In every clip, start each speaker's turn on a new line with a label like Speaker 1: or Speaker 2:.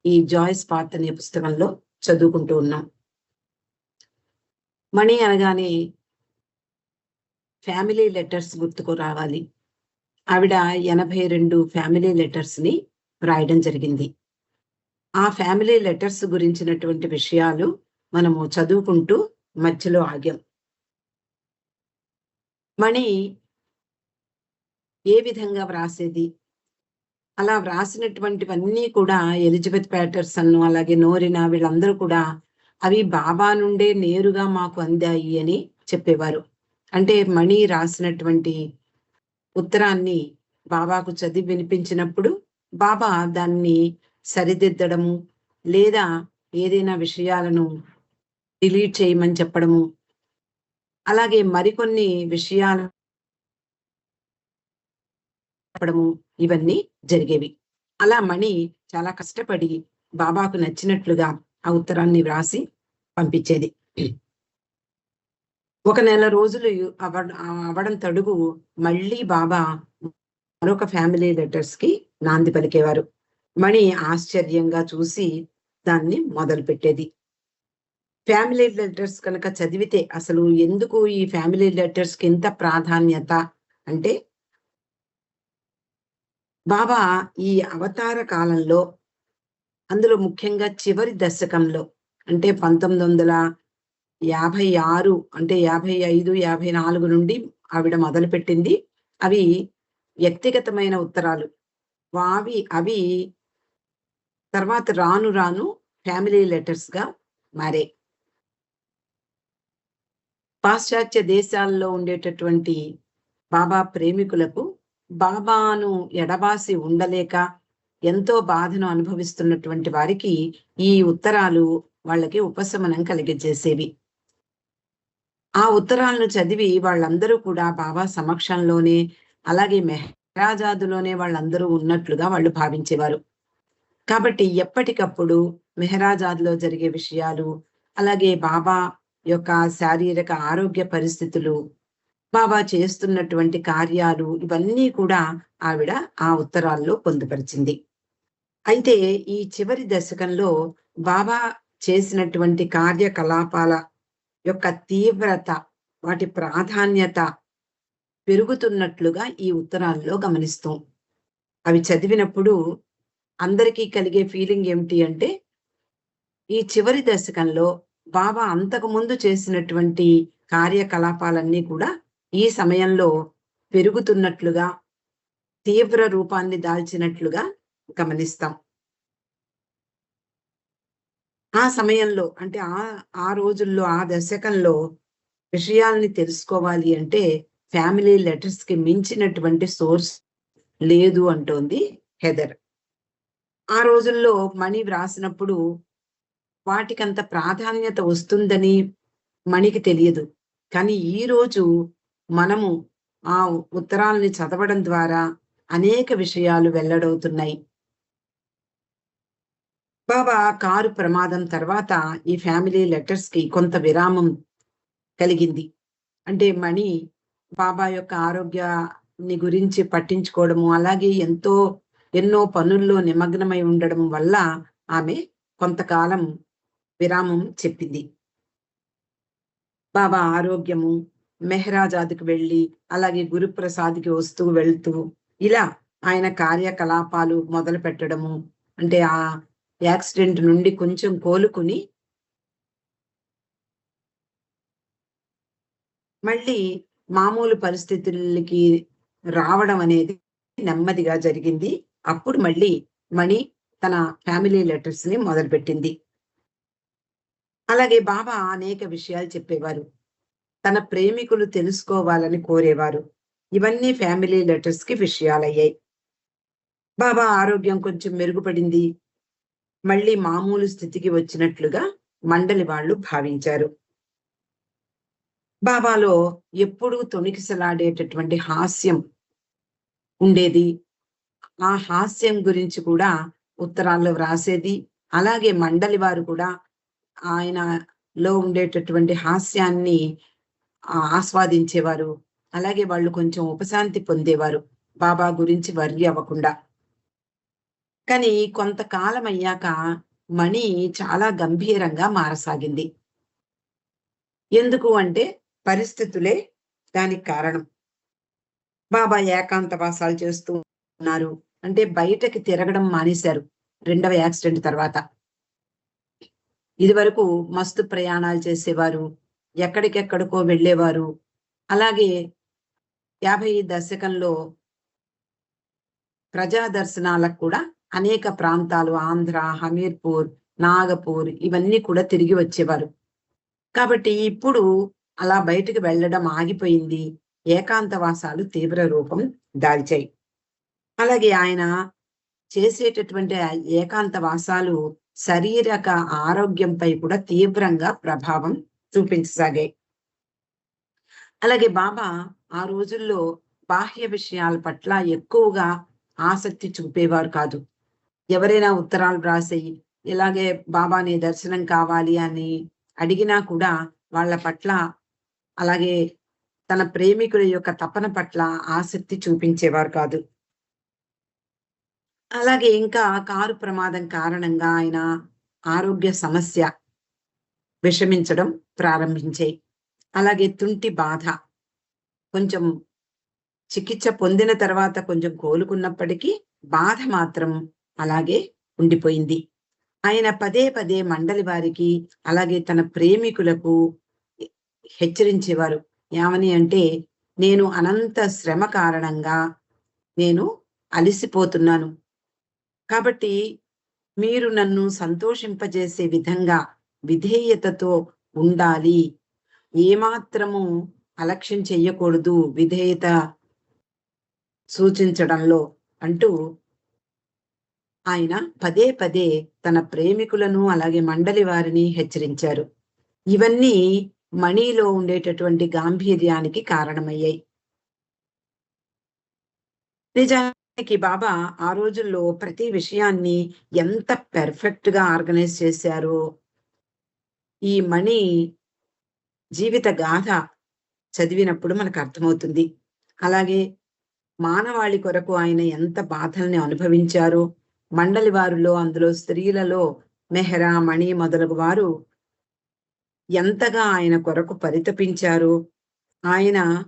Speaker 1: ఈ joys path అనే పుస్తకంలో చదువుకుంటూ ఉన్నాం. మణి అనగానే ఫ్యామిలీ లెటర్స్ గుర్తుకు రావాలి. ఆవిడ 82 ఫ్యామిలీ లెటర్స్ ని రాయడం జరిగింది. ఆ ఫ్యామిలీ లెటర్స్ గురించినటువంటి విషయాలు మనము చదువుకుంటూ మధ్యలో ఆగాం. మణి ఏ విధంగా వ్రాసేది, అలా వ్రాసినటువంటివన్నీ కూడా ఎలిజబెత్ ప్యాటర్సన్ అలాగే నోరినా వీళ్ళందరూ కూడా అవి బాబా నుండే నేరుగా మాకు అందాయి అని చెప్పేవారు. అంటే మణి రాసినటువంటి ఉత్తరాన్ని బాబాకు చదివి వినిపించినప్పుడు బాబా దాన్ని సరిదిద్దడము లేదా ఏదైనా విషయాలను డిలీట్ చేయమని చెప్పడము, అలాగే మరికొన్ని విషయాలు చెప్పడము, ఇవన్నీ జరిగేవి. అలా మణి చాలా కష్టపడి బాబాకు నచ్చినట్లుగా ఆ ఉత్తరాన్ని వ్రాసి పంపించేది. ఒక నెల రోజులు అవడం తడుగు మళ్ళీ బాబా మరొక ఫ్యామిలీ లెటర్స్ కి నాంది పలికేవారు. మణి ఆశ్చర్యంగా చూసి దాన్ని మొదలు పెట్టేది. ఫ్యామిలీ లెటర్స్ కనుక చదివితే అసలు ఎందుకు ఈ ఫ్యామిలీ లెటర్స్ కి ఇంత ప్రాధాన్యత అంటే, బాబా ఈ అవతార కాలంలో అందులో ముఖ్యంగా చివరి దశకంలో అంటే 1956 అంటే 55, 54 నుండి ఆవిడ మొదలుపెట్టింది. అవి వ్యక్తిగతమైన ఉత్తరాలు. అవి తర్వాత రాను రాను ఫ్యామిలీ లెటర్స్ గా మారాయి. పాశ్చాత్య దేశాల్లో ఉండేటటువంటి బాబా ప్రేమికులకు బాబాను ఎడబాసి ఉండలేక ఎంతో బాధను అనుభవిస్తున్నటువంటి వారికి ఈ ఉత్తరాలు వాళ్ళకి ఉపశమనం కలిగజేసేవి. ఆ ఉత్తరాలను చదివి వాళ్ళందరూ కూడా బాబా సమక్షంలోనే అలాగే మెహరాజాదులోనే వాళ్ళందరూ ఉన్నట్లుగా వాళ్ళు భావించేవారు. కాబట్టి ఎప్పటికప్పుడు మెహరాజాద్లో జరిగే విషయాలు, అలాగే బాబా యొక్క శారీరక ఆరోగ్య పరిస్థితులు, బాబా చేస్తున్నటువంటి కార్యాలు ఇవన్నీ కూడా ఆవిడ ఆ ఉత్తరాల్లో పొందుపరిచింది. అయితే ఈ చివరి దశకంలో బాబా చేసినటువంటి కార్యకలాపాల యొక్క తీవ్రత, వాటి ప్రాధాన్యత పెరుగుతున్నట్లుగా ఈ ఉత్తరాల్లో గమనిస్తాం. అవి చదివినప్పుడు అందరికీ కలిగే ఫీలింగ్ ఏమిటి అంటే, ఈ చివరి దశకంలో బాబా అంతకు ముందు చేసినటువంటి కార్యకలాపాలన్నీ కూడా ఈ సమయంలో పెరుగుతున్నట్లుగా, తీవ్ర రూపాన్ని దాల్చినట్లుగా గమనిస్తాం. ఆ సమయంలో అంటే ఆ రోజుల్లో ఆ దశకంలో విషయాల్ని తెలుసుకోవాలి అంటే ఫ్యామిలీ లెటర్స్ కి మించినటువంటి సోర్స్ లేదు అంటోంది హెదర్. ఆ రోజుల్లో మణి వ్రాసినప్పుడు వాటికంత ప్రాధాన్యత వస్తుందని మణికి తెలియదు. కానీ ఈరోజు మనము ఆ ఉత్తరాల్ని చదవడం ద్వారా అనేక విషయాలు వెల్లడవుతున్నాయి. బాబా కారు ప్రమాదం తర్వాత ఈ ఫ్యామిలీ లెటర్స్ కి కొంత విరామం కలిగింది. అంటే మణి బాబా యొక్క ఆరోగ్యాన్ని గురించి పట్టించుకోవడము, అలాగే ఎన్నో పనుల్లో నిమగ్నమై ఉండడం వల్ల ఆమె కొంతకాలం విరామం చెప్పింది. బాబా ఆరోగ్యము, మెహరాజాద్‌కి వెళ్ళి, అలాగే గురుప్రసాద్‌కి వస్తూ వెళ్తూ, ఇలా ఆయన కార్యకలాపాలు మొదలుపెట్టడము. అంటే ఆ యాక్సిడెంట్ నుండి కొంచెం కోలుకుని మళ్ళీ మామూలు పరిస్థితులకి రావడం అనేది నెమ్మదిగా జరిగింది. అప్పుడు మళ్ళీ మణి తన ఫ్యామిలీ లెటర్స్ ని మొదలుపెట్టింది. అలాగే బాబా అనేక విషయాలు చెప్పేవారు. తన ప్రేమికులు తెలుసుకోవాలని కోరేవారు. ఇవన్నీ ఫ్యామిలీ లెటర్స్ కి విషయాలయ్యాయి. బాబా ఆరోగ్యం కొంచెం మెరుగుపడింది. మళ్ళీ మామూలు స్థితికి వచ్చినట్లుగా మండలి వాళ్ళు భావించారు. బాబాలో ఎప్పుడూ తొణికిసలాడేటటువంటి హాస్యం ఉండేది. ఆ హాస్యం గురించి కూడా ఉత్తరాల్లో వ్రాసేది. అలాగే మండలి వారు కూడా ఆయనలో ఉండేటటువంటి హాస్యాన్ని ఆస్వాదించేవారు. అలాగే వాళ్ళు కొంచెం ఉపశాంతి పొందేవారు బాబా గురించి వర్రీ అవ్వకుండా. కానీ కొంతకాలం అయ్యాక మణి చాలా గంభీరంగా మారసాగింది. ఎందుకు అంటే పరిస్థితులే దానికి కారణం. బాబా ఏకాంతవాసాలు చేస్తూ ఉన్నారు. అంటే బయటకి తిరగడం మానేశారు రెండవ యాక్సిడెంట్ తర్వాత. ఇదివరకు మస్తు ప్రయాణాలు చేసేవారు. ఎక్కడికెక్కడికో వెళ్ళేవారు. అలాగే 50 దశకంలో ప్రజా దర్శనాలకు కూడా అనేక ప్రాంతాలు ఆంధ్ర, హమీర్పూర్, నాగపూర్ ఇవన్నీ కూడా తిరిగి వచ్చేవారు. కాబట్టి ఇప్పుడు అలా బయటికి వెళ్ళడం ఆగిపోయింది. ఏకాంతవాసాలు తీవ్ర రూపం దాల్చాయి. అలాగే ఆయన చేసేటటువంటి ఆ ఏకాంతవాసాలు శారీరక ఆరోగ్యంపై కూడా తీవ్రంగా ప్రభావం చూపించసాగాయి. అలాగే బాబా ఆ రోజుల్లో బాహ్య విషయాల పట్ల ఎక్కువగా ఆసక్తి చూపేవారు కాదు. ఎవరైనా ఉత్తరాలు రాసి ఇలాగే బాబాని దర్శనం కావాలి అని అడిగినా కూడా వాళ్ళ పట్ల, అలాగే తన ప్రేమికుల యొక్క తపన పట్ల ఆసక్తి చూపించేవారు కాదు. అలాగే ఇంకా కారు ప్రమాదం కారణంగా ఆయన ఆరోగ్య సమస్య విషమించడం ప్రారంభించాయి. అలాగే తుంటి బాధ కొంచెం చికిత్స పొందిన తర్వాత కొంచెం కోలుకున్నప్పటికీ బాధ మాత్రం అలాగే ఉండిపోయింది. ఆయన పదే పదే మండలి వారికి, అలాగే తన ప్రేమికులకు హె హెచ్చరించేవారు. ఏమని అంటే, "నేను అనంత శ్రమ కారణంగా నేను అలిసిపోతున్నాను. కాబట్టి మీరు నన్ను సంతోషింపజేసే విధంగా విధేయతతో ఉండాలి. ఏమాత్రము అలక్ష్యం చెయ్యకూడదు విధేయత సూచించడంలో" అంటూ ఆయన పదే పదే తన ప్రేమికులను, అలాగే మండలి వారిని హెచ్చరించారు. ఇవన్నీ మణిలో ఉండేటటువంటి గాంభీర్యానికి కారణమయ్యాయి. నిజానికి బాబా ఆ రోజుల్లో ప్రతి విషయాన్ని ఎంత పెర్ఫెక్ట్‌గా ఆర్గనైజ్ చేశారో, ఈ మణి జీవిత గాథ చదివినప్పుడు మనకు అర్థమవుతుంది. అలాగే మానవాళి కొరకు ఆయన ఎంత బాధల్ని అనుభవించారో, మండలి వారిలో, అందులో స్త్రీలలో మెహరా, మణి మొదలగు వారు ఎంతగా ఆయన కొరకు పరితపించారో, ఆయన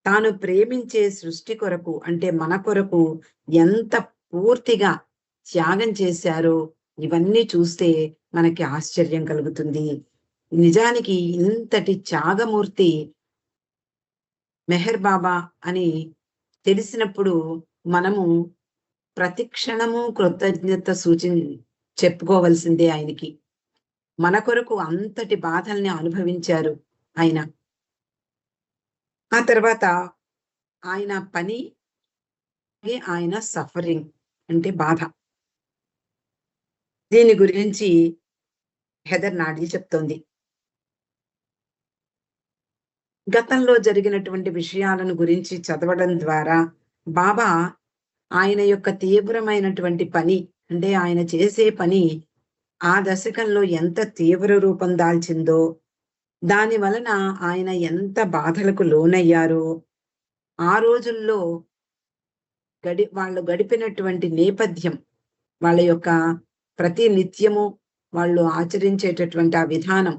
Speaker 1: తాను ప్రేమించే సృష్టి కొరకు అంటే మన కొరకు ఎంత పూర్తిగా త్యాగం చేశారో, ఇవన్నీ చూస్తే మనకి ఆశ్చర్యం కలుగుతుంది. నిజానికి ఇంతటి త్యాగమూర్తి మెహర్ బాబా అని తెలిసినప్పుడు మనము ప్రతి క్షణము కృతజ్ఞత చెప్పుకోవలసిందే ఆయనకి. మన కొరకు అంతటి బాధల్ని అనుభవించారు ఆయన. ఆ తర్వాత ఆయన పని, ఆయన సఫరింగ్ అంటే బాధ. దీని గురించి హెదర్ నాడీ చెప్తోంది. గతంలో జరిగినటువంటి విషయాలను గురించి చదవడం ద్వారా బాబా ఆయన యొక్క తీవ్రమైనటువంటి పని, అంటే ఆయన చేసే పని ఆ దశకంలో ఎంత తీవ్ర రూపం దాల్చిందో, దాని వలన ఆయన ఎంత బాధలకు లోనయ్యారో, ఆ రోజుల్లో వాళ్ళు గడిపినటువంటి నేపథ్యం, వాళ్ళ యొక్క ప్రతి నిత్యము వాళ్ళు ఆచరించేటటువంటి ఆ విధానం,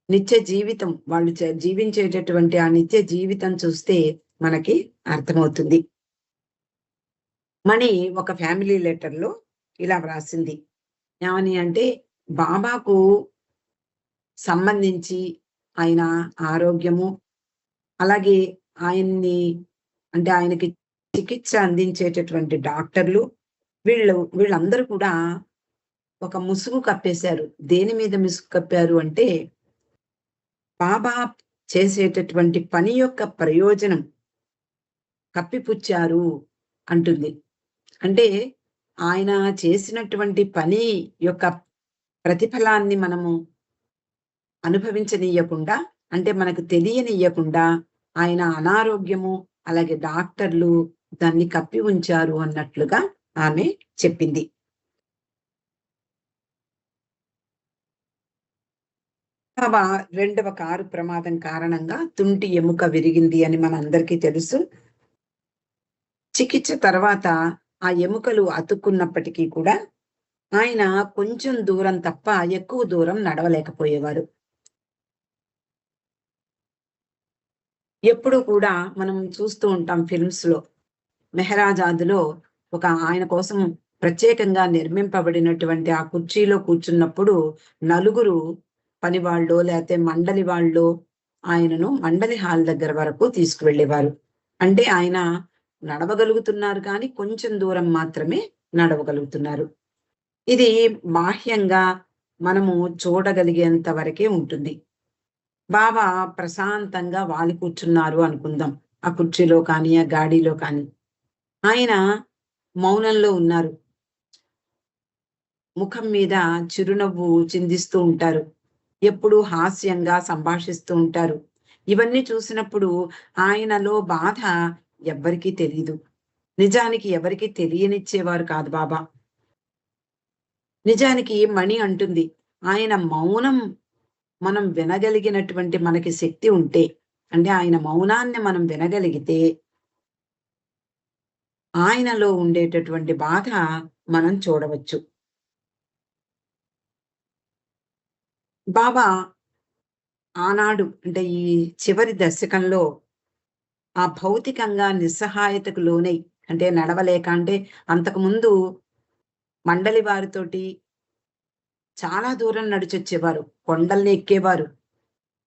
Speaker 1: నిత్య జీవితం వాళ్ళు జీవించేటటువంటి ఆ నిత్య జీవితం చూస్తే మనకి అర్థమవుతుంది. మణి ఒక ఫ్యామిలీ లెటర్‌లో ఇలా వ్రాసింది. ఏమని అంటే, బాబాకు సంబంధించి ఆయన ఆరోగ్యము, అలాగే ఆయన్ని అంటే ఆయనకి చికిత్స అందించేటటువంటి డాక్టర్లు, వీళ్ళందరూ కూడా ఒక ముసుగు కప్పేశారు. దేని మీద ముసుగు కప్పారు అంటే, బాబా చేసేటటువంటి పని యొక్క ప్రయోజనం కప్పిపుచ్చారు అంటుంది. అంటే ఆయన చేసినటువంటి పని యొక్క ప్రతిఫలాన్ని మనము అనుభవించనీయకుండా, అంటే మనకు తెలియనియ్యకుండా ఆయన అనారోగ్యము, అలాగే డాక్టర్లు దాన్ని కప్పి ఉంచారు అన్నట్లుగా ఆమె చెప్పింది. బాబా రెండవ కారు ప్రమాదం కారణంగా తుంటి ఎముక విరిగింది అని మనందరికీ తెలుసు. చికిత్స తర్వాత ఆ ఎముకలు అతుక్కున్నప్పటికీ కూడా ఆయన కొంచెం దూరం తప్ప ఎక్కువ దూరం నడవలేకపోయేవారు. ఎప్పుడూ కూడా మనం చూస్తూ ఉంటాం ఫిల్మ్స్‌లో. 'మెహరాజాద్‌లో' ఒక ఆయన కోసం ప్రత్యేకంగా నిర్మింపబడినటువంటి ఆ కుర్చీలో కూర్చున్నప్పుడు నలుగురు పనివాళ్ళో లేతే మండలి వాళ్ళో ఆయనను మండలి హాల్ దగ్గర వరకు తీసుకువెళ్ళేవారు. అంటే ఆయన నడవగలుగుతున్నారు కానీ కొంచెం దూరం మాత్రమే నడవగలుగుతున్నారు. ఇది బాహ్యంగా మనము చూడగలిగేంత వరకే ఉంటుంది. బాబా ప్రశాంతంగా వాలి కూర్చున్నారు అనుకుందాం. ఆ కుర్చీలో కానీ, ఆ గాడీలో కానీ. ఆయన మౌనంలో ఉన్నారు. ముఖం మీద చిరునవ్వు చిందిస్తూ ఉంటారు. ఎప్పుడూ హాస్యంగా సంభాషిస్తూ ఉంటారు. ఇవన్నీ చూసినప్పుడు ఆయనలో బాధ ఎవ్వరికీ తెలీదు. నిజానికి ఎవరికీ తెలియనిచ్చేవారు కాదు బాబా. నిజానికి మణి అంటుంది. ఆయన మౌనం మనం వినగలిగినటువంటి మనకి శక్తి ఉంటే, అంటే ఆయన మౌనాన్ని మనం వినగలిగితే, ఆయనలో ఉండేటటువంటి బాధ మనం చూడవచ్చు. బాబా ఆనాడు అంటే ఈ చివరి దశకంలో ఆ భౌతికంగా నిస్సహాయతకు లోనై అంటే నడవలేక అంటే అంతకుముందు మండలి వారితోటి చాలా దూరం నడిచొచ్చేవారు. కొండల్ని ఎక్కేవారు.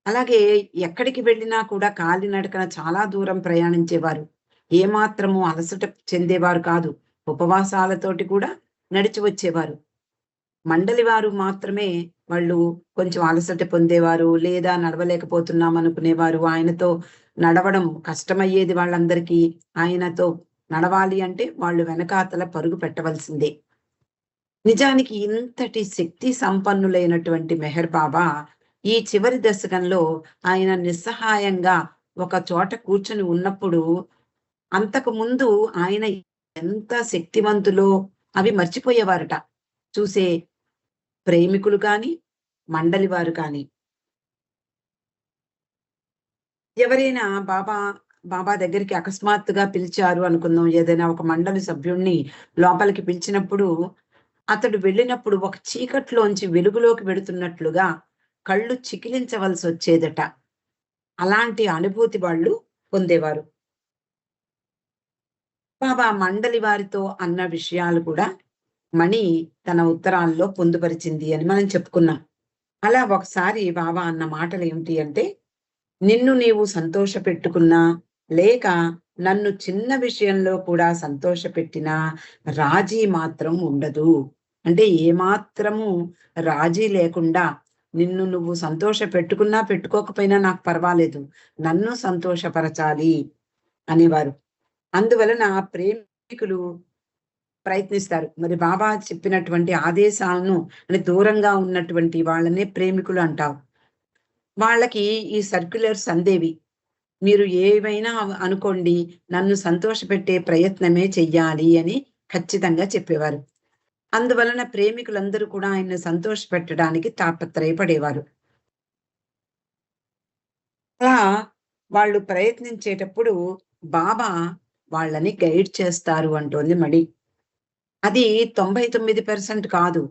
Speaker 1: అలాగే ఎక్కడికి వెళ్ళినా కూడా కాలినడకన చాలా దూరం ప్రయాణించేవారు. ఏమాత్రము అలసట చెందేవారు కాదు. ఉపవాసాలతోటి కూడా నడిచి వచ్చేవారు. మండలి వారు మాత్రమే వాళ్ళు కొంచెం అలసట పొందేవారు. లేదా నడవలేకపోతున్నాం అనుకునేవారు. ఆయనతో నడవడం కష్టమయ్యేది వాళ్ళందరికీ. ఆయనతో నడవాలి అంటే వాళ్ళు వెనకాతల పరుగు పెట్టవలసిందే. నిజానికి ఇంతటి శక్తి సంపన్నులైనటువంటి మెహర్ బాబా ఈ చివరి దశకంలో ఆయన నిస్సహాయంగా ఒక చోట కూర్చొని ఉన్నప్పుడు అంతకు ముందు ఆయన ఎంత శక్తివంతులో అవి మర్చిపోయేవారట. చూసే ప్రేమికులు కానీ, మండలి వారు కానీ. ఎవరైనా బాబా బాబా దగ్గరికి అకస్మాత్తుగా పిలిచారు అనుకుందాం. ఏదైనా ఒక మండలి సభ్యుడిని లోపలికి పిలిచినప్పుడు అతడు వెళ్ళినప్పుడు ఒక చీకట్లోంచి వెలుగులోకి వెడుతున్నట్లుగా కళ్ళు చికిలించవలసొచ్చేదట. అలాంటి అనుభూతి వాళ్ళు పొందేవారు. బాబా మండలి వారితో అన్న విషయాలు కూడా మణి తన ఉత్తరాల్లో పొందుపరిచింది అని మనం చెప్పుకున్నాం. అలా ఒకసారి బాబా అన్న మాటలేమిటి అంటే, "నిన్ను నీవు సంతోషపెట్టుకున్నా, లేక నన్ను చిన్న విషయంలో కూడా సంతోషపెట్టినా రాజీ మాత్రం ఉండదు." అంటే ఏమాత్రము రాజీ లేకుండా నిన్ను నువ్వు సంతోషపెట్టుకున్నా, పెట్టుకోకపోయినా నాకు పర్వాలేదు. నన్ను సంతోషపరచాలి అనేవారు. అందువలన ప్రేమికులు ప్రయత్నిస్తారు. మరి బాబా చెప్పినటువంటి ఆదేశాలను అంటే దూరంగా ఉన్నటువంటి వాళ్ళనే ప్రేమికులు అంటాం. వాళ్ళకి ఈ సర్క్యులర్స్ అందేవి. మీరు ఏవైనా అనుకోండి, నన్ను సంతోషపెట్టే ప్రయత్నమే చెయ్యాలి అని ఖచ్చితంగా చెప్పేవారు. అందువలన ప్రేమికులందరూ కూడా ఆయన్ని సంతోషపెట్టడానికి తాపత్రయపడేవారు. అలా వాళ్ళు ప్రయత్నించేటప్పుడు బాబా వాళ్ళని గైడ్ చేస్తారు అంటోంది మడి. అది 99% కాదు.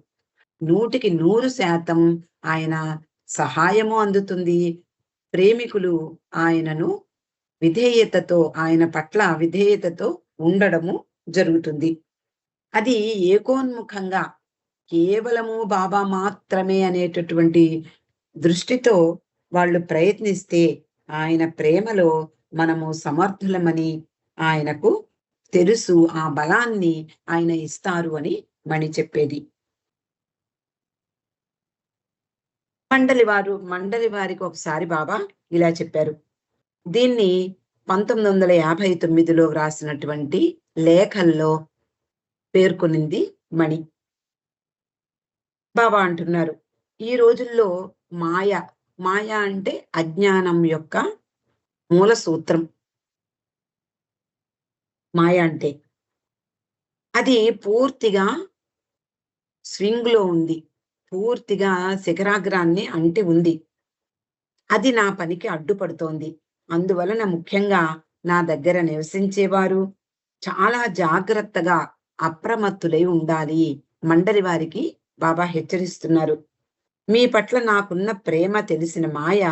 Speaker 1: 100కి 100% ఆయన సహాయము అందుతుంది. ప్రేమికులు ఆయనను విధేయతతో ఆయన పట్ల విధేయతతో ఉండడము జరుగుతుంది. అది ఏకోన్ముఖంగా కేవలము బాబా మాత్రమే అనేటటువంటి దృష్టితో వాళ్ళు ప్రయత్నిస్తే ఆయన ప్రేమలో మనము సమర్థులమని ఆయనకు తెలుసు. ఆ బలాన్ని ఆయన ఇస్తారు అని మణి చెప్పేది. మండలి వారికి ఒకసారి బాబా ఇలా చెప్పారు. దీన్ని 1959లో వ్రాసినటువంటి లేఖల్లో పేర్కొనింది మణి. బాబా అంటున్నారు, "ఈ రోజుల్లో మాయ, మాయ అంటే అజ్ఞానం యొక్క మూల సూత్రం. మాయ అంటే. అది పూర్తిగా స్వింగ్‌లో ఉంది. పూర్తిగా శిఖరాగ్రాన్ని అంటి ఉంది. అది నా పనికి అడ్డుపడుతోంది. అందువలన ముఖ్యంగా నా దగ్గర నివసించేవారు చాలా జాగ్రత్తగా అప్రమత్తులై ఉండాలి. మండలి వారికి బాబా హెచ్చరిస్తున్నారు. మీ పట్ల నాకున్న ప్రేమ తెలిసిన మాయ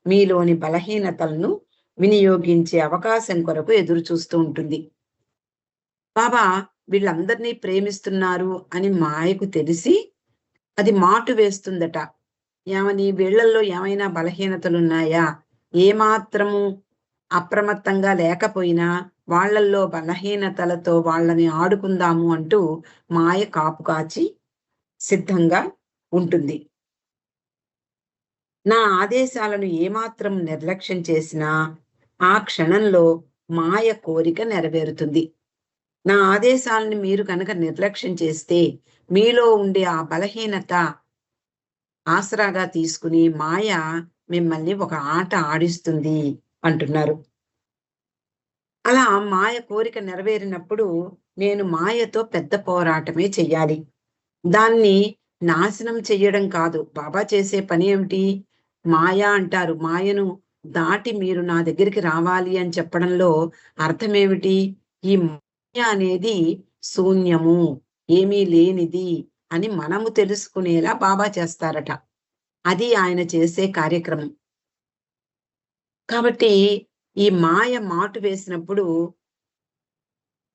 Speaker 1: మీలోని బలహీనతలను వినియోగించే అవకాశం కొరకు ఎదురు చూస్తూ ఉంటుంది. బాబా వీళ్ళందరినీ ప్రేమిస్తున్నారు అని మాయకు తెలిసి అది మాటు వేస్తుందట. ఏమని? వీళ్ళల్లో ఏమైనా బలహీనతలున్నాయా? ఏమాత్రము అప్రమత్తంగా లేకపోయినా వాళ్ళల్లో బలహీనతలతో వాళ్ళని ఆడుకుందాము అంటూ మాయ కాపు కాచి సిద్ధంగా ఉంటుంది. నా ఆదేశాలను ఏమాత్రం నిర్లక్ష్యం చేసినా ఆ క్షణంలో మాయ కోరిక నెరవేరుతుంది. నా ఆదేశాలను మీరు కనుక నిర్లక్ష్యం చేస్తే మీలో ఉండే ఆ బలహీనత ఆసరాగా తీసుకుని మాయ మిమ్మల్ని ఒక ఆట ఆడిస్తుంది అంటున్నారు. అలా మాయ కోరిక నెరవేరినప్పుడు నేను మాయతో పెద్ద పోరాటమే చెయ్యాలి. దాన్ని నాశనం చెయ్యడం కాదు. బాబా చేసే పని ఏమిటి? మాయ అంటారు. మాయను దాటి మీరు నా దగ్గరికి రావాలి అని చెప్పడంలో అర్థమేమిటి? ఈ మాయ అనేది శూన్యము, ఏమీ లేనిది అని మనము తెలుసుకునేలా బాబా చేస్తారట. అది ఆయన చేసే కార్యక్రమం. కాబట్టి ఈ మాయ మాటు వేసినప్పుడు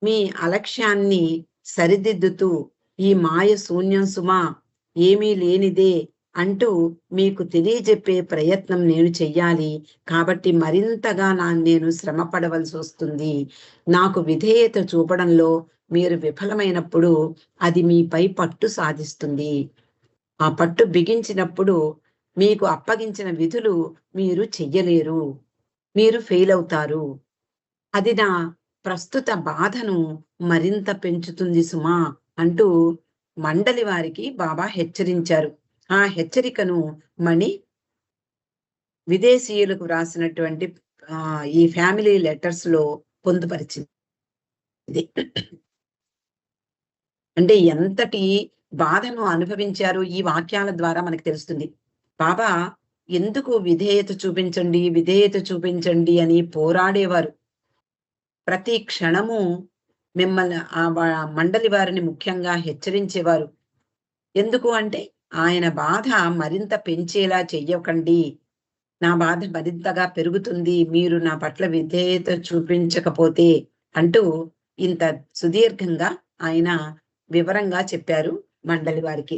Speaker 1: మీ అలక్ష్యాన్ని సరిదిద్దుతూ ఈ మాయ శూన్యం సుమా, ఏమీ లేనిదే అంటూ మీకు తెలియజెప్పే ప్రయత్నం నేను చెయ్యాలి. కాబట్టి మరింతగా నేను శ్రమ పడవలసి వస్తుంది. నాకు విధేయత చూపడంలో మీరు విఫలమైనప్పుడు అది మీపై పట్టు సాధిస్తుంది. ఆ పట్టు బిగించినప్పుడు మీకు అప్పగించిన విధులు మీరు చెయ్యలేరు. మీరు ఫెయిల్ అవుతారు. అది నా ప్రస్తుత బాధను మరింత పెంచుతుంది సుమా అంటూ మండలి వారికి బాబా హెచ్చరించారు. ఆ హెచ్చరికను మణి విదేశీయులకు రాసినటువంటి ఈ ఫ్యామిలీ లెటర్స్ లో పొందుపరిచింది. అంటే ఎంతటి బాధను అనుభవించారు ఈ వాక్యాల ద్వారా మనకు తెలుస్తుంది. బాబా ఎందుకు విధేయత చూపించండి, విధేయత చూపించండి అని పోరాడేవారు. ప్రతి క్షణము మిమ్మల్ని మండలి వారిని ముఖ్యంగా హెచ్చరించేవారు. ఎందుకు అంటే ఆయన బాధ మరింత పెంచేలా చెయ్యకండి. నా బాధ మరింతగా పెరుగుతుంది మీరు నా పట్ల విధేయత చూపించకపోతే అంటూ ఇంత సుదీర్ఘంగా ఆయన వివరంగా చెప్పారు మండలి వారికి.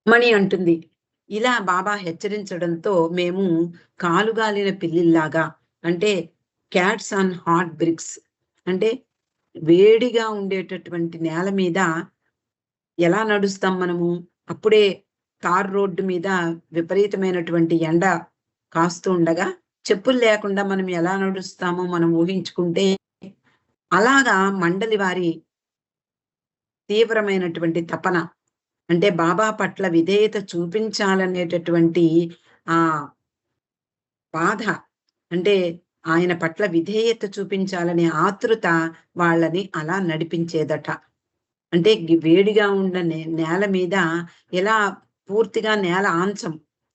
Speaker 1: మణి అంటుంది, ఇలా బాబా హెచ్చరించడంతో మేము కాలుగాలిన పిల్లిల్లాగా, అంటే క్యాట్స్ ఆన్ హాట్ బ్రిక్స్, అంటే వేడిగా ఉండేటటువంటి నేల మీద ఎలా నడుస్తాం మనము? అప్పుడే తార్ రోడ్డు మీద విపరీతమైనటువంటి ఎండ కాస్తూ ఉండగా చెప్పులు లేకుండా మనం ఎలా నడుస్తామో మనం ఊహించుకుంటే, అలాగా మండలి వారి తీవ్రమైనటువంటి తపన, అంటే బాబా పట్ల విధేయత చూపించాలనేటటువంటి ఆ బాధ, అంటే ఆయన పట్ల విధేయత చూపించాలనే ఆతృత వాళ్ళని అలా నడిపించేదట. అంటే వేడిగా ఉన్న నేల మీద ఎలా పూర్తిగా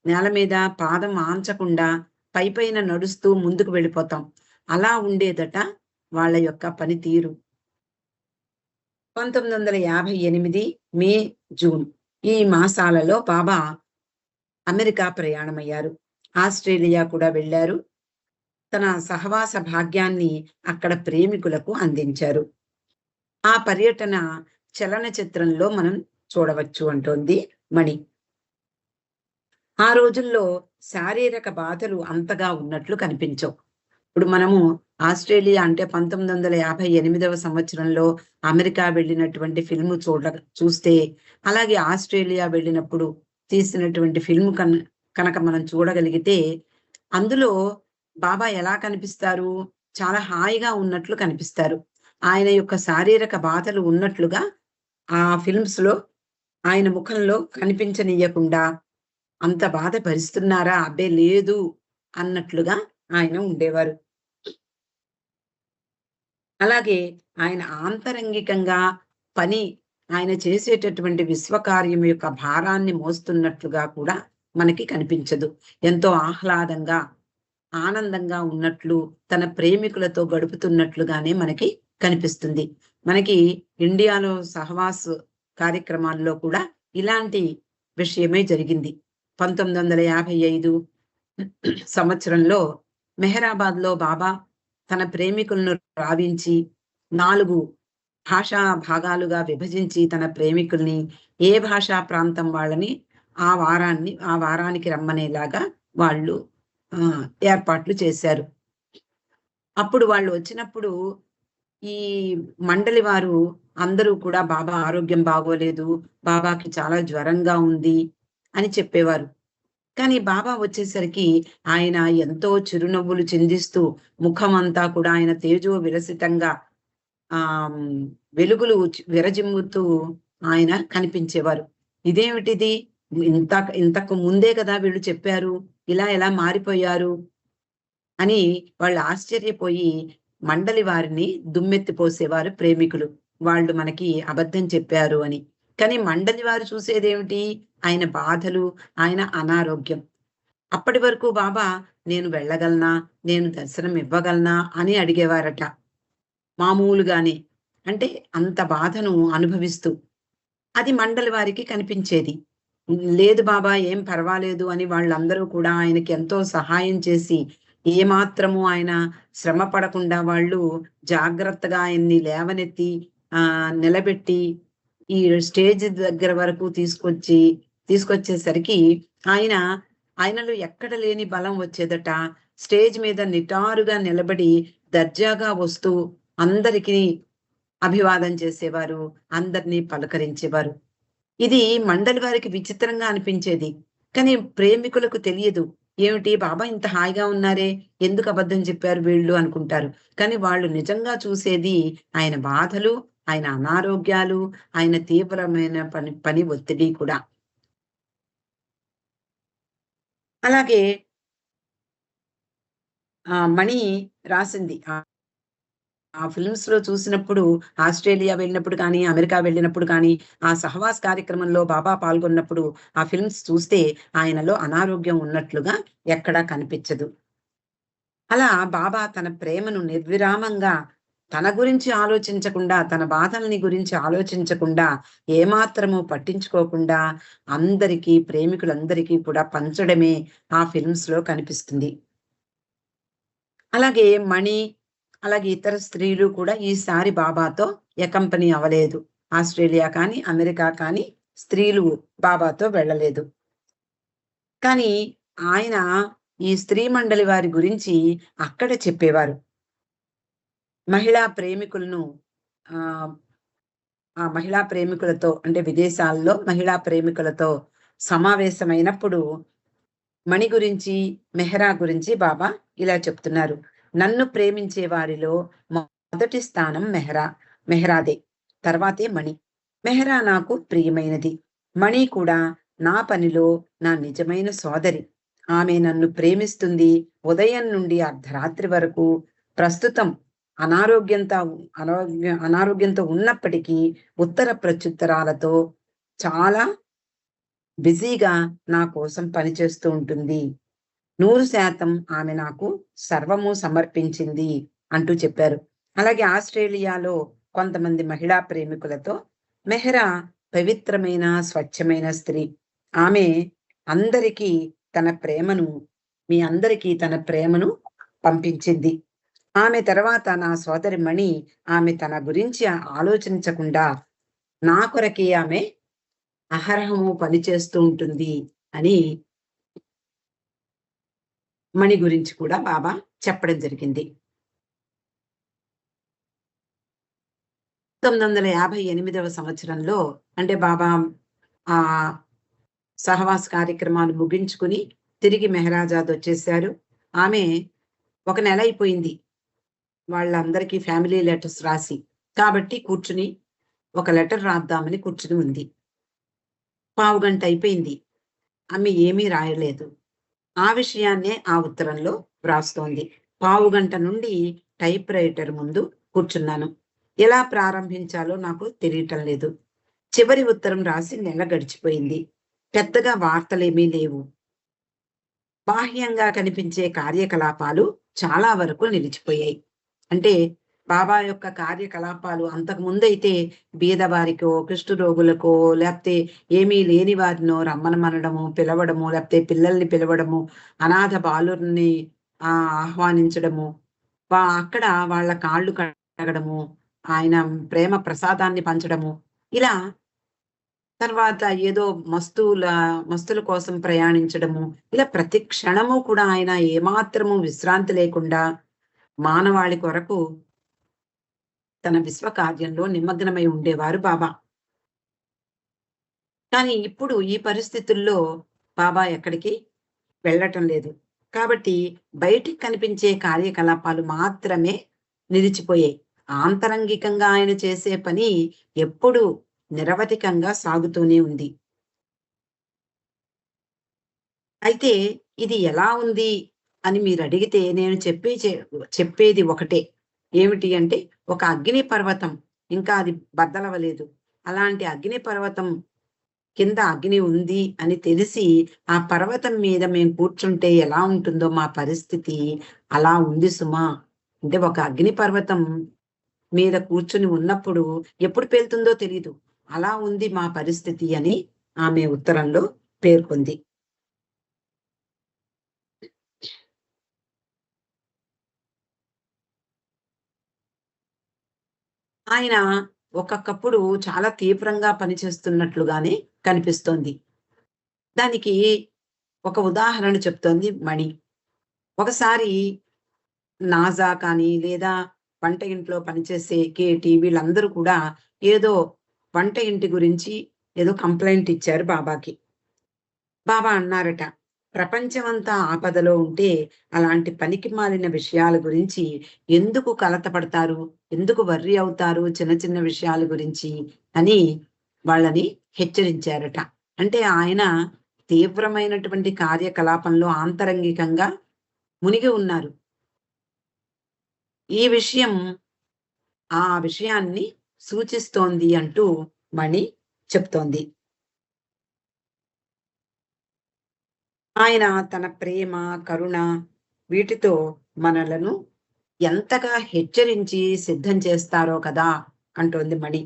Speaker 1: నేల మీద పాదం ఆంచకుండా పైపైన నడుస్తూ ముందుకు వెళ్ళిపోతాం. అలా ఉండేదట వాళ్ళ యొక్క పనితీరు. 1958 మే, జూన్ ఈ మాసాలలో బాబా అమెరికా ప్రయాణమయ్యారు. ఆస్ట్రేలియా కూడా వెళ్ళారు. తన సహవాస భాగ్యాన్ని అక్కడ ప్రేమికులకు అందించారు. ఆ పర్యటన చలనచిత్రంలో మనం చూడవచ్చు అంటోంది మణి. ఆ రోజుల్లో శారీరక బాధలు అంతగా ఉన్నట్లు కనిపించవు. ఇప్పుడు మనము ఆస్ట్రేలియా అంటే 1958వ సంవత్సరంలో అమెరికా వెళ్ళినటువంటి ఫిల్మ్ చూస్తే, అలాగే ఆస్ట్రేలియా వెళ్ళినప్పుడు తీసినటువంటి ఫిల్మ్ కనుక మనం చూడగలిగితే, అందులో బాబా ఎలా కనిపిస్తారు? చాలా హాయిగా ఉన్నట్లు కనిపిస్తారు. ఆయన యొక్క శారీరక బాధలు ఉన్నట్లుగా ఆ ఫిల్మ్స్ లో ఆయన ముఖంలో కనిపించనీయకుండా, అంత బాధ భరిస్తున్నారా? అబ్బే లేదు అన్నట్లుగా ఆయన ఉండేవారు. అలాగే ఆయన ఆంతరంగికంగా ఆయన చేసేటటువంటి విశ్వకార్యం యొక్క భారాన్ని మోస్తున్నట్లుగా కూడా మనకి కనిపించదు. ఎంతో ఆహ్లాదంగా, ఆనందంగా ఉన్నట్లు, తన ప్రేమికులతో గడుపుతున్నట్లుగానే మనకి కనిపిస్తుంది. మనకి ఇండియాలో సహవాస్ కార్యక్రమాల్లో కూడా ఇలాంటి విషయమే జరిగింది. 1955 సంవత్సరంలో మెహరాబాద్‌లో బాబా తన ప్రేమికులను రావించి 4 భాషా భాగాలుగా విభజించి తన ప్రేమికుల్ని ఏ భాషా ప్రాంతం వాళ్ళని ఆ వారానికి రమ్మనేలాగా వాళ్ళు ఏర్పాట్లు చేశారు. అప్పుడు వాళ్ళు వచ్చినప్పుడు ఈ మండలి వారు అందరూ కూడా బాబా ఆరోగ్యం బాగోలేదు, బాబాకి చాలా జ్వరంగా ఉంది అని చెప్పేవారు. కానీ బాబా వచ్చేసరికి ఆయన ఎంతో చిరునవ్వులు చిందిస్తూ ముఖమంతా కూడా ఆయన తేజో విలసితంగా ఆహ్, హ్మ్, వెలుగులు విరజిమ్ముతూ ఆయన కనిపించేవారు. ఇదేమిటిది? ఇంతకు ముందే కదా వీళ్ళు చెప్పారు. ఇలా ఎలా మారిపోయారు? అని వాళ్ళు ఆశ్చర్యపోయి మండలి వారిని దుమ్మెత్తి పోసేవారు ప్రేమికులు. వాళ్ళు మనకి అబద్ధం చెప్పారు అని. కానీ మండలి వారు చూసేదేమిటి? ఆయన బాధలు, ఆయన అనారోగ్యం. అప్పటి వరకు బాబా నేను వెళ్ళగలనా? నేను దర్శనం ఇవ్వగలనా? అని అడిగేవారట. మామూలుగానే. అంటే అంత బాధను అనుభవిస్తూ. అది మండలి వారికి కనిపించేది. లేదు బాబా ఏం పర్వాలేదు అని వాళ్ళందరూ కూడా ఆయనకి ఎంతో సహాయం చేసి, ఏమాత్రము ఆయన శ్రమ పడకుండా వాళ్ళు జాగ్రత్తగా ఆయన్ని లేవనెత్తి నిలబెట్టి, ఈ స్టేజ్ దగ్గర వరకు తీసుకొచ్చేసరికి ఆయన ఆయనలో ఎక్కడ లేని బలం వచ్చేదట. స్టేజ్ మీద నిటారుగా నిలబడి దర్జాగా వస్తూ అందరికీ అభివాదం చేసేవారు. అందరినీ పలకరించేవారు. ఇది మండలి వారికి విచిత్రంగా అనిపించేది. కానీ ప్రేమికులకు తెలియదు. ఏమిటి బాబా ఇంత హాయిగా ఉన్నారే! ఎందుకు అబద్ధం చెప్పారు వీళ్ళు అనుకుంటారు. కానీ వాళ్ళు నిజంగా చూసేది ఆయన బాధలు, ఆయన అనారోగ్యాలు, ఆయన తీవ్రమైన పని ఒత్తిడి కూడా. అలాగే మణి రాసింది. ఆ ఫిల్మ్స్‌లో చూసినప్పుడు ఆస్ట్రేలియా వెళ్ళినప్పుడు కానీ, అమెరికా వెళ్ళినప్పుడు కానీ, ఆ సహవాస్ కార్యక్రమంలో బాబా పాల్గొన్నప్పుడు ఆ ఫిల్మ్స్ చూస్తే ఆయనలో అనారోగ్యం ఉన్నట్లుగా ఎక్కడా కనిపించదు. అలా బాబా తన ప్రేమను నిర్విరామంగా తన గురించి ఆలోచించకుండా, తన బాధల్ని గురించి ఆలోచించకుండా, ఏమాత్రము పట్టించుకోకుండా అందరికీ ప్రేమికులందరికీ కూడా పంచడమే ఆ ఫిల్మ్స్‌లో కనిపిస్తుంది. అలాగే మణి, అలాగే ఇతర స్త్రీలు కూడా ఈసారి బాబాతో ఎకంపెనీ అవ్వలేదు. ఆస్ట్రేలియా కానీ, అమెరికా కానీ స్త్రీలు బాబాతో వెళ్ళలేదు. కానీ ఆయన ఈ స్త్రీ మండలి వారి గురించి అక్కడ చెప్పేవారు. మహిళా ప్రేమికులను ఆహ్, ఆ మహిళా ప్రేమికులతో అంటే విదేశాల్లో మహిళా ప్రేమికులతో సమావేశమైనప్పుడు మణి గురించి, మెహరా గురించి బాబా ఇలా చెప్తున్నారు. నన్ను ప్రేమించే వారిలో మొదటి స్థానం మెహరాదే. తర్వాతే మణి. మెహరా నాకు ప్రియమైనది. మణి కూడా నా పనిలో నా నిజమైన సోదరి. ఆమె నన్ను ప్రేమిస్తుంది. ఉదయం నుండి అర్ధరాత్రి వరకు. ప్రస్తుతం అనారోగ్యంతో అనారోగ్యంతో ఉన్నప్పటికీ ఉత్తర ప్రత్యుత్తరాలతో చాలా బిజీగా నా కోసం పనిచేస్తూ ఉంటుంది. 100% ఆమె నాకు సర్వము సమర్పించింది అంటూ చెప్పారు. అలాగే ఆస్ట్రేలియాలో కొంతమంది మహిళా ప్రేమికులతో మెహ్రా పవిత్రమైన, స్వచ్ఛమైన స్త్రీ. ఆమె అందరికీ తన ప్రేమను మీ అందరికీ తన ప్రేమను పంపించింది. ఆమె తర్వాత నా సోదరి మణి ఆమె తన గురించి ఆలోచించకుండా నా కొరకే ఆమె అహర్హము పనిచేస్తూ ఉంటుంది అని మణి గురించి కూడా బాబా చెప్పడం జరిగింది. 1958వ సంవత్సరంలో అంటే బాబా ఆహ్, సహవాస్ కార్యక్రమాలు ముగించుకుని తిరిగి మెహరాజాద్ వచ్చేసారు. ఆమె ఒక నెల అయిపోయింది. వాళ్ళందరికీ ఫ్యామిలీ లెటర్స్ రాసి. కాబట్టి కూర్చుని ఒక లెటర్ రాద్దామని కూర్చుని ఉంది. పావుగంట అయిపోయింది. ఆమె ఏమీ రాయలేదు. ఆ విషయాన్నే ఆ ఉత్తరంలో వ్రాస్తోంది. పావుగంట నుండి టైప్‌రైటర్ ముందు కూర్చున్నాను. ఎలా ప్రారంభించాలో నాకు తెలియటం లేదు. చివరి ఉత్తరం రాసి నెల గడిచిపోయింది. పెద్దగా వార్తలేమీ లేవు. బాహ్యంగా కనిపించే కార్యకలాపాలు చాలా వరకు నిలిచిపోయాయి. అంటే బాబా యొక్క కార్యకలాపాలు అంతకు ముందైతే బీదవారికో, కుష్ఠరోగులకో, లేకపోతే ఏమీ లేని వారినో రమ్మనమనడము, పిలవడము, లేకపోతే పిల్లల్ని పిలవడము, అనాథ బాలుర్ని ఆహ్వానించడము, అక్కడ వాళ్ళ కాళ్ళు కడగడము, ఆయన ప్రేమ ప్రసాదాన్ని పంచడము, ఇలా తర్వాత ఏదో మస్తుల కోసం ప్రయాణించడము, ఇలా ప్రతి క్షణము కూడా ఆయన ఏమాత్రము విశ్రాంతి లేకుండా మానవాళి కొరకు తన విశ్వ కార్యంలో నిమగ్నమై ఉండేవారు బాబా. కానీ ఇప్పుడు ఈ పరిస్థితుల్లో బాబా ఎక్కడికి వెళ్ళటం లేదు. కాబట్టి బయటికి కనిపించే కార్యకలాపాలు మాత్రమే నిలిచిపోయాయి. ఆంతరంగికంగా ఆయన చేసే పని ఎప్పుడూ నిరవధికంగా సాగుతూనే ఉంది. అయితే ఇది ఎలా ఉంది అని మీరడిగితే నేను చెప్పేది ఒకటే. ఏమిటి అంటే, ఒక అగ్ని పర్వతం ఇంకా అది బద్దలవ్వలేదు. అలాంటి అగ్ని పర్వతం కింద అగ్ని ఉంది అని తెలిసి, ఆ పర్వతం మీద మేము కూర్చుంటే ఎలా ఉంటుందో మా పరిస్థితి అలా ఉంది సుమా! అంటే ఒక అగ్ని పర్వతం మీద కూర్చొని ఉన్నప్పుడు ఎప్పుడు పేలుతుందో తెలీదు. అలా ఉంది మా పరిస్థితి అని ఆమె ఉత్తరంలో పేర్కొంది. ఆయన ఒక్కొక్కప్పుడు చాలా తీవ్రంగా పనిచేస్తున్నట్లుగానే కనిపిస్తోంది. దానికి ఒక ఉదాహరణ చెప్తోంది మణి. ఒకసారి నాజా కానీ, లేదా వంట ఇంట్లో పనిచేసే కేటీ వీళ్ళందరూ కూడా ఏదో వంట ఇంటి గురించి ఏదో కంప్లెయింట్ ఇచ్చారు బాబాకి. బాబా అన్నారట, "ప్రపంచమంతా ఆపదలో ఉంటే అలాంటి పనికిమాలిన విషయాల గురించి ఎందుకు కలత పడతారు? ఎందుకు వర్రీ అవుతారు చిన్న చిన్న విషయాల గురించి" అని వాళ్ళని హెచ్చరించారట. అంటే ఆయన తీవ్రమైనటువంటి కార్యకలాపంలో ఆంతరంగికంగా మునిగి ఉన్నారు. ఈ విషయం ఆ విషయాన్ని సూచిస్తోంది అంటూ మణి చెప్తోంది. ఆయన తన ప్రేమ, కరుణ వీటితో మనలను ఎంతగా హెచ్చరించి సిద్ధం చేస్తారో కదా! అంటోంది మణి.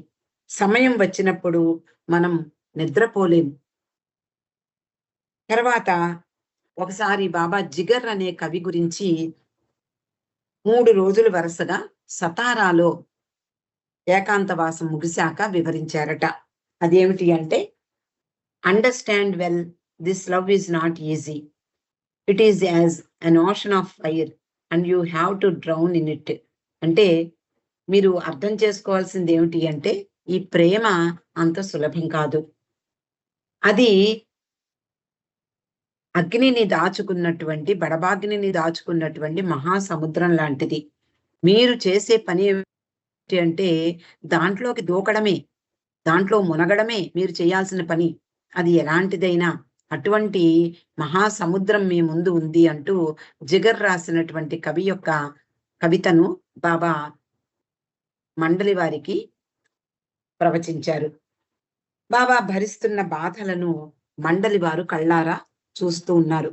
Speaker 1: సమయం వచ్చినప్పుడు మనం నిద్రపోలేము. తర్వాత ఒకసారి బాబా 'జిగర్' అనే కవి గురించి 3 రోజులు వరుసగా సతారాలో ఏకాంతవాసం ముగిశాక వివరించారట. అదేమిటి అంటే, "understand well this love is not easy. It is as an ocean of fire and you have to drown in it." అంటే మీరు అర్థం చేసుకోవాల్సింది ఏమిటి అంటే, ఈ ప్రేమ అంత సులభం కాదు. అది బడబాగ్నిని దాచుకున్నటువంటి మహాసముద్రం లాంటిది. మీరు చేసే పని ఏమిటి అంటే దాంట్లోకి దూకడమే, దాంట్లో మునగడమే మీరు చేయాల్సిన పని. అది ఎలాంటిదైనా. అటువంటి మహాసముద్రం మీ ముందు ఉంది అంటూ 'జిగర్' రాసినటువంటి కవి యొక్క కవితను బాబా మండలి వారికి ప్రవచించారు. బాబా భరిస్తున్న బాధలను మండలి వారు కళ్ళారా చూస్తూ ఉన్నారు.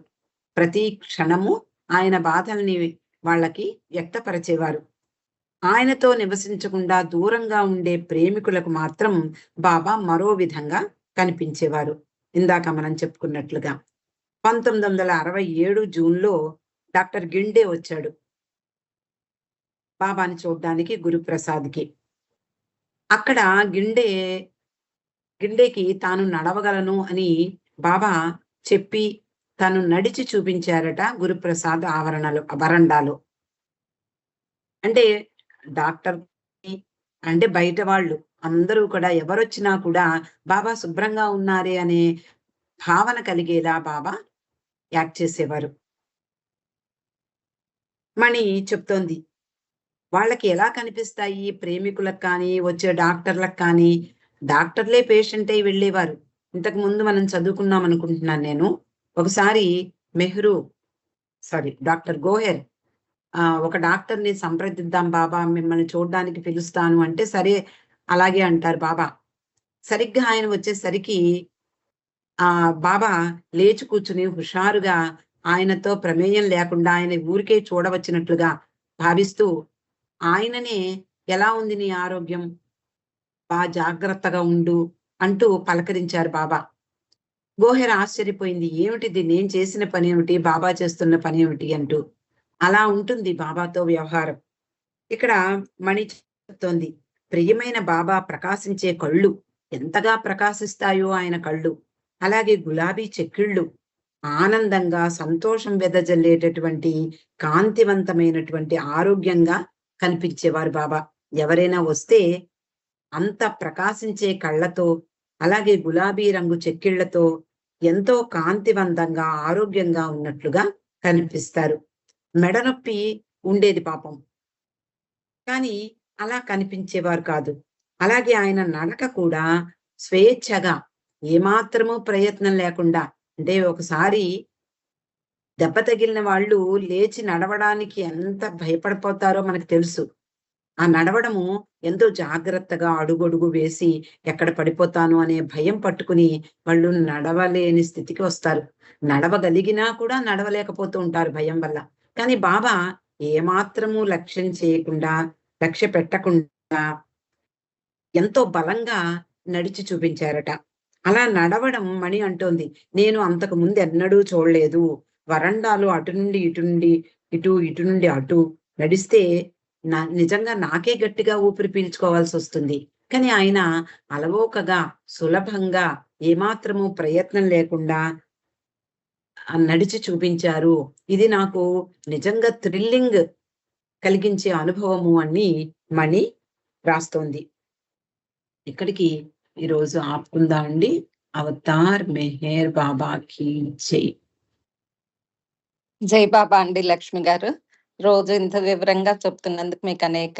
Speaker 1: ప్రతి క్షణము ఆయన బాధల్ని వాళ్ళకి వ్యక్తపరిచేవారు. ఆయనతో నివసించకుండా దూరంగా ఉండే ప్రేమికులకు మాత్రం బాబా మరో విధంగా కనిపించేవారు. ఇందాక మనం చెప్పుకున్నట్లుగా. 1967 జూన్‌లో డాక్టర్ గిండే వచ్చాడు బాబాని చూడ్డానికి గురుప్రసాద్‌కి. అక్కడ గిండేకి తాను నడవగలను అని బాబా చెప్పి తను నడిచి చూపించారట గురుప్రసాద్ వరండాలో. అంటే డాక్టర్ అంటే బయట వాళ్ళు అందరూ కూడా ఎవరొచ్చినా కూడా బాబా శుభ్రంగా ఉన్నారే అనే భావన కలిగేలా బాబా యాక్ట్ చేసేవారు. మణి చెప్తోంది. వాళ్ళకి ఎలా కనిపిస్తాయి ప్రేమికులకు కానీ, వచ్చే డాక్టర్‌లకు కానీ, డాక్టర్‌లే పేషెంట్ అయి వెళ్ళేవారు. ఇంతకు ముందు మనం చదువుకున్నాం అనుకుంటున్నాను నేను. ఒకసారి మెహ్రూ డాక్టర్ గోహెర్ ఒక డాక్టర్‌ని సంప్రదిద్దాం బాబా మిమ్మల్ని చూడ్డానికి పిలుస్తాను అంటే, సరే అలాగే అంటారు బాబా. సరిగ్గా ఆయన వచ్చేసరికి బాబా లేచి కూర్చుని హుషారుగా ఆయనతో ప్రమేయం లేకుండా ఆయన ఊరికే చూడవచ్చినట్లుగా భావిస్తూ ఆయననే "ఎలా ఉంది నీ ఆరోగ్యం? జాగ్రత్తగా ఉండు" అంటూ పలకరించారు బాబా. బోహెర ఆశ్చర్యపోయింది. ఏమిటిది? నేను చేసిన పనేమిటి? బాబా చేస్తున్న పనేమిటి అంటూ. అలా ఉంటుంది బాబాతో వ్యవహారం. ఇక్కడ మణి చెప్తోంది. ప్రియమైన బాబా ప్రకాశించే కళ్ళు ఎంతగా ప్రకాశిస్తాయో ఆయన కళ్ళు. అలాగే గులాబీ చెక్కిళ్ళు ఆనందంగా, సంతోషం వెదజల్లేటటువంటి కాంతివంతమైనటువంటి ఆరోగ్యంగా కనిపించేవారు బాబా. ఎవరైనా వస్తే అంత ప్రకాశించే కళ్ళతో, అలాగే గులాబీ రంగు చెక్కిళ్ళతో ఎంతో కాంతివంతంగా, ఆరోగ్యంగా ఉన్నట్లుగా కనిపిస్తారు. మెడ నొప్పి ఉండేది పాపం. కానీ అలా కనిపించేవారు కాదు. అలాగే ఆయన నడక కూడా స్వేచ్ఛగా, ఏమాత్రము ప్రయత్నం లేకుండా, అంటే ఒకసారి దెబ్బ తగిలిన వాళ్ళు లేచి నడవడానికి ఎంత భయపడిపోతారో మనకు తెలుసు. ఆ నడవడము ఎంతో జాగ్రత్తగా అడుగడుగు వేసి ఎక్కడ పడిపోతాను అనే భయం పట్టుకుని వాళ్ళు నడవలేని స్థితికి వస్తారు. నడవగలిగినా కూడా నడవలేకపోతూ ఉంటారు భయం వల్ల. కానీ బాబా ఏమాత్రము లక్ష్యం చేయకుండా, లక్ష్య పెట్టకుండా ఎంతో బలంగా నడిచి చూపించారట. అలా నడవడం మణి అంటోంది. నేను అంతకు ముందు ఎన్నడూ చూడలేదు. వరండాలో అటు నుండి ఇటు నుండి ఇటు, ఇటు నుండి అటు నడిస్తే నిజంగా నాకే గట్టిగా ఊపిరి పీల్చుకోవాల్సొస్తుంది. కానీ ఆయన అలవోకగా, సులభంగా, ఏమాత్రము ప్రయత్నం లేకుండా నడిచి చూపించారు. ఇది నాకు నిజంగా థ్రిల్లింగ్ కలిగించే అనుభవము అని మణి రాస్తోంది. ఇక్కడికి ఈరోజు ఆపుకుందాం అండి. అవతార్ మెహర్ బాబాకి జై.
Speaker 2: జై బాబా అండి లక్ష్మి గారు. రోజు ఇంత వివరంగా చెప్తున్నందుకు మీకు అనేక